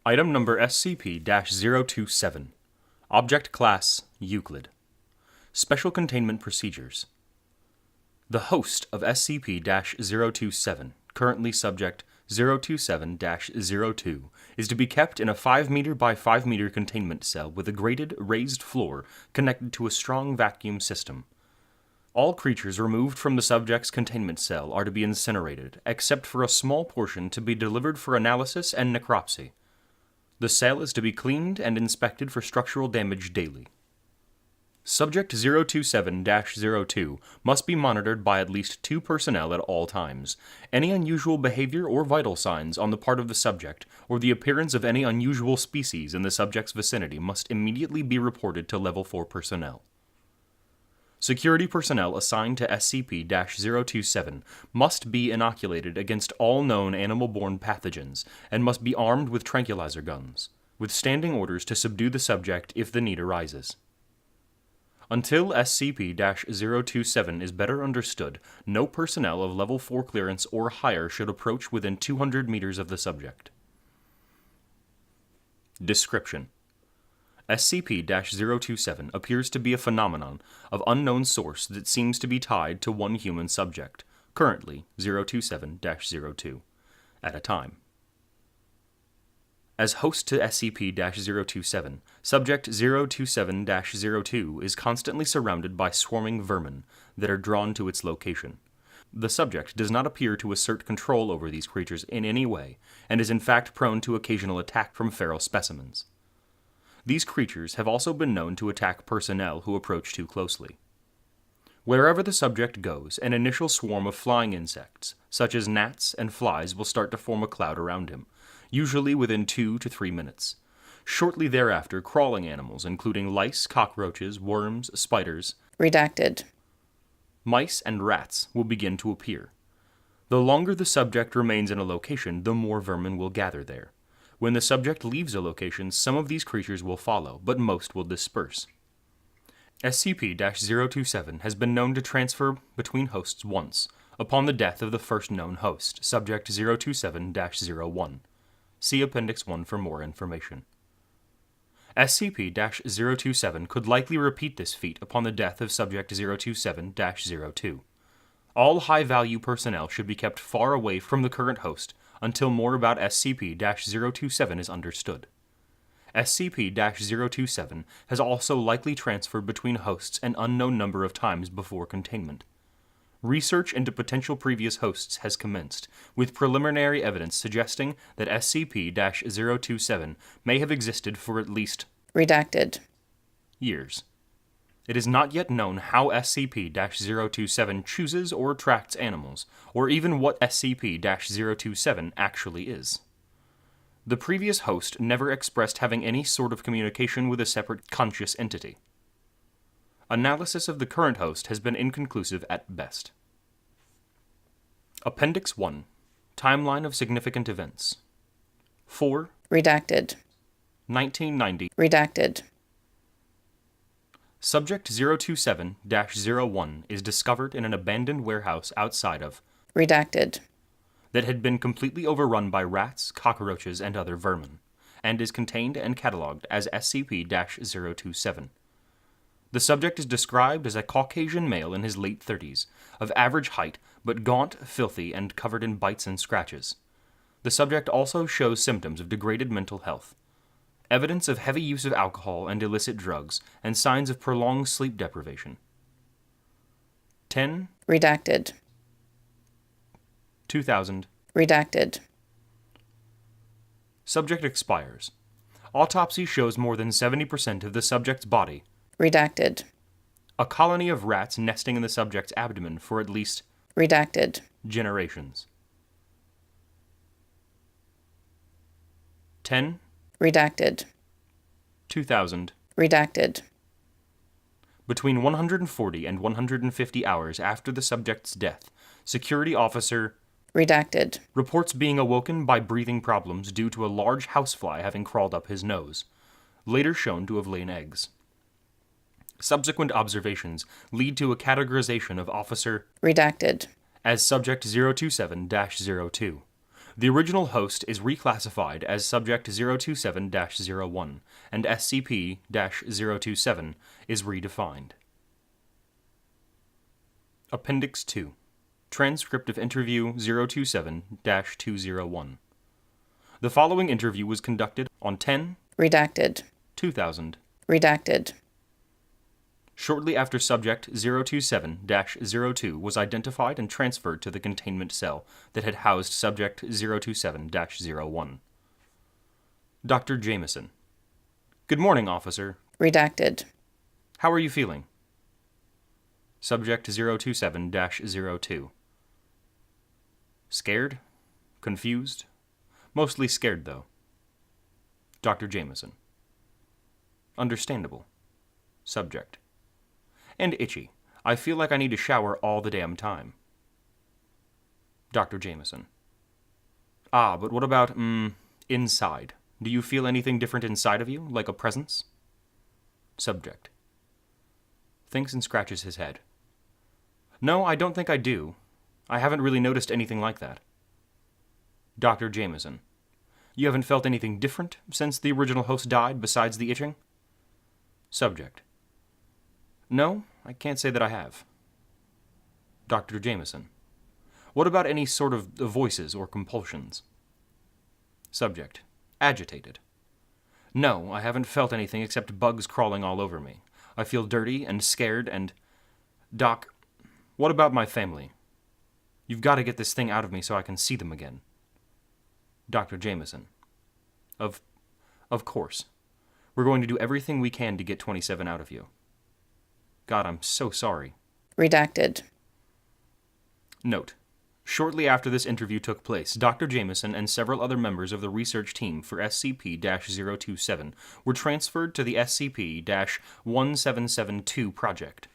Item number SCP-027. Object Class Euclid. Special Containment Procedures. The host of SCP-027, currently Subject 027-02, is to be kept in a 5 meter by 5 meter containment cell with a grated, raised floor connected to a strong vacuum system. All creatures removed from the subject's containment cell are to be incinerated, except for a small portion to be delivered for analysis and necropsy. The cell is to be cleaned and inspected for structural damage daily. Subject 027-02 must be monitored by at least 2 personnel at all times. Any unusual behavior or vital signs on the part of the subject, or the appearance of any unusual species in the subject's vicinity must immediately be reported to Level 4 personnel. Security personnel assigned to SCP-027 must be inoculated against all known animal-borne pathogens and must be armed with tranquilizer guns, with standing orders to subdue the subject if the need arises. Until SCP-027 is better understood, no personnel of Level 4 clearance or higher should approach within 200 meters of the subject. Description: SCP-027 appears to be a phenomenon of unknown source that seems to be tied to one human subject, currently 027-02, at a time. As host to SCP-027, Subject 027-02 is constantly surrounded by swarming vermin that are drawn to its location. The subject does not appear to assert control over these creatures in any way, and is in fact prone to occasional attack from feral specimens. These creatures have also been known to attack personnel who approach too closely. Wherever the subject goes, an initial swarm of flying insects, such as gnats and flies, will start to form a cloud around him, usually within 2 to 3 minutes. Shortly thereafter, crawling animals, including lice, cockroaches, worms, spiders, Redacted. Mice, and rats, will begin to appear. The longer the subject remains in a location, the more vermin will gather there. When the subject leaves a location, some of these creatures will follow, but most will disperse. SCP-027 has been known to transfer between hosts once, upon the death of the first known host, Subject 027-01. See Appendix 1 for more information. SCP-027 could likely repeat this feat upon the death of Subject 027-02. All high-value personnel should be kept far away from the current host until more about SCP-027 is understood. SCP-027 has also likely transferred between hosts an unknown number of times before containment. Research into potential previous hosts has commenced, with preliminary evidence suggesting that SCP-027 may have existed for at least Redacted. years. It is not yet known how SCP-027 chooses or attracts animals, or even what SCP-027 actually is. The previous host never expressed having any sort of communication with a separate conscious entity. Analysis of the current host has been inconclusive at best. Appendix 1. Timeline of Significant Events. 4. Redacted. 1990. Redacted. Subject 027-01 is discovered in an abandoned warehouse outside of Redacted. that had been completely overrun by rats, cockroaches, and other vermin, and is contained and catalogued as SCP-027. The subject is described as a Caucasian male in his late 30s, of average height, but gaunt, filthy, and covered in bites and scratches. The subject also shows symptoms of degraded mental health, evidence of heavy use of alcohol and illicit drugs, and signs of prolonged sleep deprivation. 10. Redacted. 2000. Redacted. Subject expires. Autopsy shows more than 70% of the subject's body. Redacted. A colony of rats nesting in the subject's abdomen for at least Redacted. generations. 10. Redacted. 2000. Redacted. Between 140 and 150 hours after the subject's death, security officer Redacted. reports being awoken by breathing problems due to a large housefly having crawled up his nose, later shown to have laid eggs. Subsequent observations lead to a categorization of Officer Redacted. as Subject 027-02. The original host is reclassified as Subject 027-01, and SCP-027 is redefined. Appendix 2. Transcript of Interview 027-201. The following interview was conducted on 10/2000. Redacted. Redacted. Shortly after Subject 027-02 was identified and transferred to the containment cell that had housed Subject 027-01. Dr. Jameson. Good morning, officer. Redacted. How are you feeling? Subject 027-02. Scared? Confused? Mostly scared, though. Dr. Jameson. Understandable. Subject. And itchy. I feel like I need to shower all the damn time. Dr. Jameson. But what about, inside? Do you feel anything different inside of you, like a presence? Subject. Thinks and scratches his head. No, I don't think I do. I haven't really noticed anything like that. Dr. Jameson. You haven't felt anything different since the original host died besides the itching? Subject. No, I can't say that I have. Dr. Jameson. What about any sort of voices or compulsions? Subject. Agitated. No, I haven't felt anything except bugs crawling all over me. I feel dirty and scared and... Doc, what about my family? You've got to get this thing out of me so I can see them again. Dr. Jameson. Of course. We're going to do everything we can to get 27 out of you. God, I'm so sorry. Redacted. Note. Shortly after this interview took place, Dr. Jameson and several other members of the research team for SCP-027 were transferred to the SCP-1772 project.